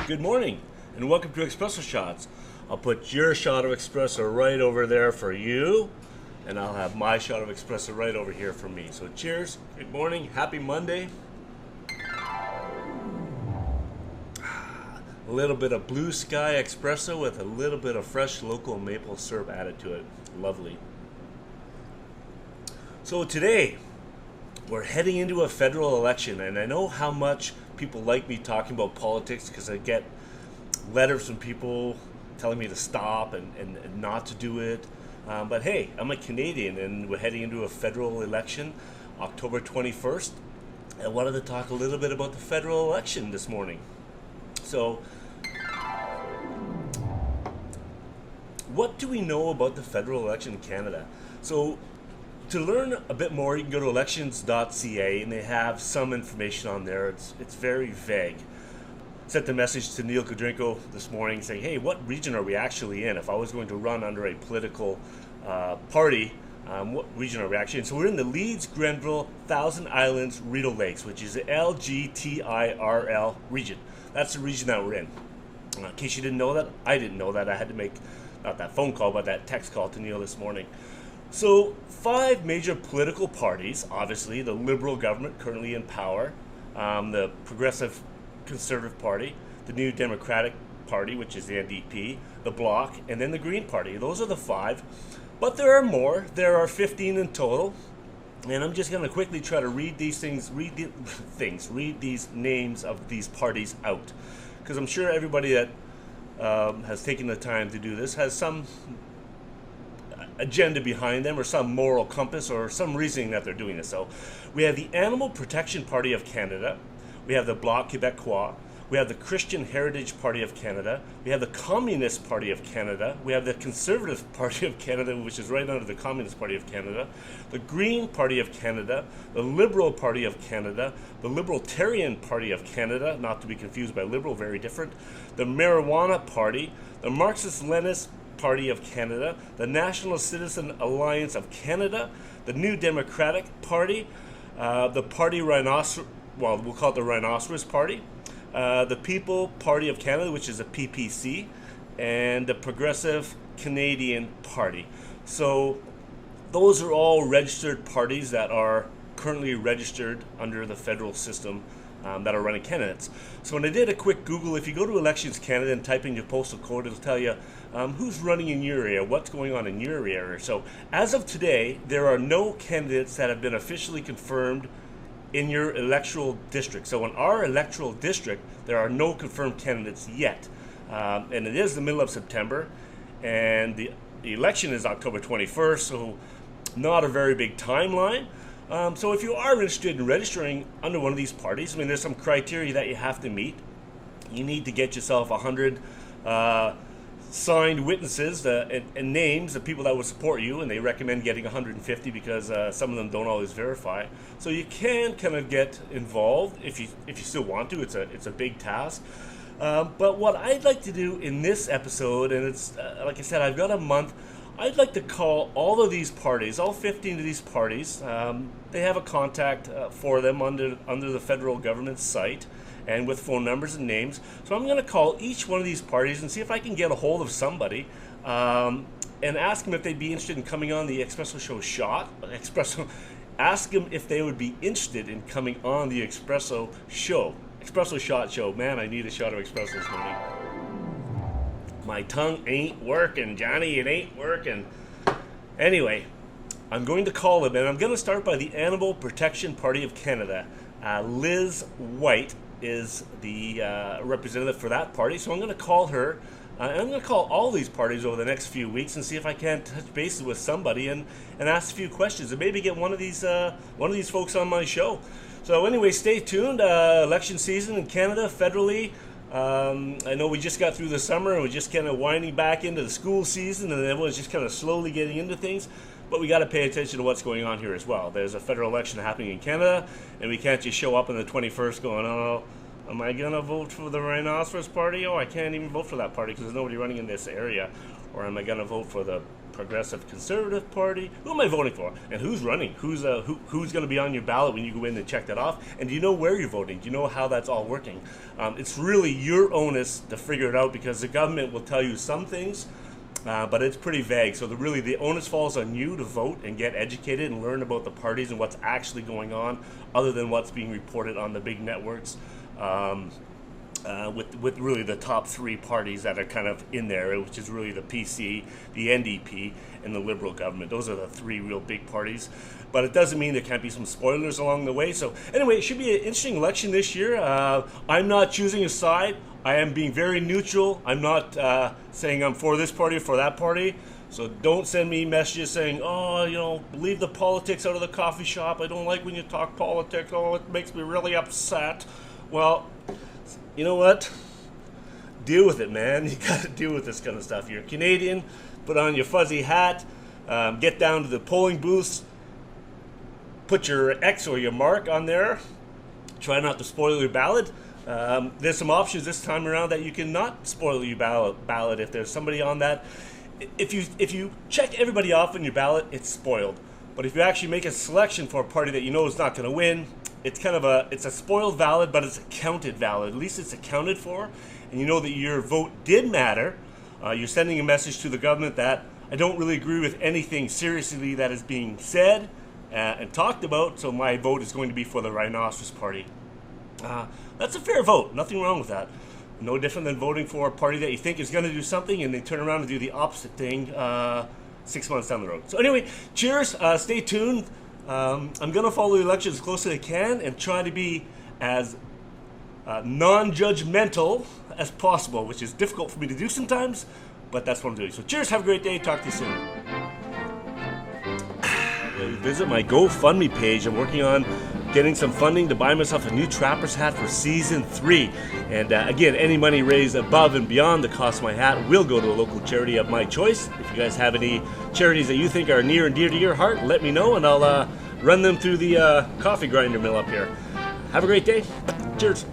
Good morning, and welcome to Espresso Shots. I'll put your shot of espresso right over there for you, and I'll have my shot of espresso right over here for me. So cheers, good morning, happy Monday. A little bit of blue sky espresso with a little bit of fresh local maple syrup added to it. Lovely. So today, we're heading into a federal election, and I know how much people like me talking about politics because I get letters from people telling me to stop and not to do it. But hey, I'm a Canadian, and we're heading into a federal election, October 21st. I wanted to talk a little bit about the federal election this morning. So, what do we know about the federal election in Canada? So, to learn a bit more, you can go to elections.ca, and they have some information on there. It's very vague. Sent a message to Neil Kudrinko this morning saying, hey, what region are we actually in? If I was going to run under a political party, what region are we actually in? So we're in the Leeds, Grenville, Thousand Islands, Rideau Lakes, which is the LGTIRL region. That's the region that we're in. In case you didn't know that, I didn't know that. I had to make, not that phone call, but that text call to Neil this morning. So, 5 major political parties, obviously, the Liberal government currently in power, the Progressive Conservative Party, the New Democratic Party, which is the NDP, the Bloc, and then the Green Party. Those are the 5. But there are more. There are 15 in total. And I'm just going to quickly try to read these things, read these names of these parties out. Because I'm sure everybody that has taken the time to do this has some agenda behind them, or some moral compass, or some reasoning that they're doing this. So we have the Animal Protection Party of Canada, we have the Bloc Québécois, we have the Christian Heritage Party of Canada, we have the Communist Party of Canada, we have the Conservative Party of Canada, which is right under the Communist Party of Canada, the Green Party of Canada, the Liberal Party of Canada, the Libertarian Party of Canada, not to be confused by Liberal, very different, the Marijuana Party, the Marxist-Leninist Party of Canada, the National Citizen Alliance of Canada, the New Democratic Party, the Party Rhinoceros, well, we'll call it the Rhinoceros Party, the People Party of Canada, which is a PPC, and the Progressive Canadian Party. So those are all registered parties that are currently registered under the federal system that are running candidates. So when I did a quick Google, if you go to Elections Canada and type in your postal code, it'll tell you who's running in your area, what's going on in your area. So as of today, there are no candidates that have been officially confirmed in your electoral district. So in our electoral district, there are no confirmed candidates yet. And it is the middle of September, and the election is October 21st, so not a very big timeline. So if you are interested in registering under one of these parties, I mean, there's some criteria that you have to meet. You need to get yourself 100 signed witnesses and names of people that would support you, and they recommend getting 150 because some of them don't always verify. So you can kind of get involved if you still want to. It's a big task. But what I'd like to do in this episode, and it's like I said, I've got a month. I'd like to call all of these parties, all 15 of these parties. They have a contact for them under the federal government site, and with phone numbers and names. So I'm going to call each one of these parties and see if I can get a hold of somebody and ask them if they'd be interested in coming on the Espresso Show Shot. Ask them if they would be interested in coming on the Espresso Show. Espresso Shot Show. Man, I need a shot of espresso this morning. My tongue ain't working, Johnny. It ain't working. Anyway, I'm going to call them, and I'm going to start by the Animal Protection Party of Canada. Liz White is the representative for that party, so I'm going to call her. I'm going to call all these parties over the next few weeks and see if I can't touch bases with somebody and ask a few questions and maybe get one of these folks on my show. So anyway, stay tuned. Election season in Canada federally. I know we just got through the summer and we're just kind of winding back into the school season, and everyone's just kind of slowly getting into things. But we got to pay attention to what's going on here as well. There's a federal election happening in Canada, and we can't just show up on the 21st going, oh, am I going to vote for the Rhinoceros Party? Oh, I can't even vote for that party because there's nobody running in this area. Or am I going to vote for the Progressive Conservative Party. Who am I voting for? And who's running? Who's going to be on your ballot when you go in and check that off? And do you know where you're voting? Do you know how that's all working? It's really your onus to figure it out, because the government will tell you some things, but it's pretty vague. So really the onus falls on you to vote and get educated and learn about the parties and what's actually going on, other than what's being reported on the big networks. With really the top three parties that are kind of in there, which is really the PC, the NDP, and the Liberal government. Those are the three real big parties. But it doesn't mean there can't be some spoilers along the way. So anyway, it should be an interesting election this year. I'm not choosing a side. I am being very neutral. I'm not saying I'm for this party or for that party. So don't send me messages saying, oh, leave the politics out of the coffee shop. I don't like when you talk politics. Oh, it makes me really upset. Well, you know what? Deal with it, man. You got to deal with this kind of stuff. You're a Canadian. Put on your fuzzy hat. Get down to the polling booths. Put your X or your mark on there. Try not to spoil your ballot. There's some options this time around that you can not spoil your ballot. If there's somebody on that, if you check everybody off on your ballot, it's spoiled. But if you actually make a selection for a party that you know is not going to win, it's kind of a spoiled ballot, but it's a counted ballot. At least it's accounted for, and you know that your vote did matter. You're sending a message to the government that I don't really agree with anything seriously that is being said and talked about, so my vote is going to be for the Rhinoceros Party. That's a fair vote. Nothing wrong with that. No different than voting for a party that you think is going to do something and they turn around and do the opposite thing 6 months down the road. So anyway, cheers. Stay tuned. I'm going to follow the election as close as I can and try to be as non-judgmental as possible, which is difficult for me to do sometimes, but that's what I'm doing. So cheers. Have a great day. Talk to you soon. Visit my GoFundMe page. I'm working on getting some funding to buy myself a new Trapper's hat for Season 3. And again, any money raised above and beyond the cost of my hat will go to a local charity of my choice. If you guys have any charities that you think are near and dear to your heart, let me know and I'll run them through the coffee grinder mill up here. Have a great day. Cheers.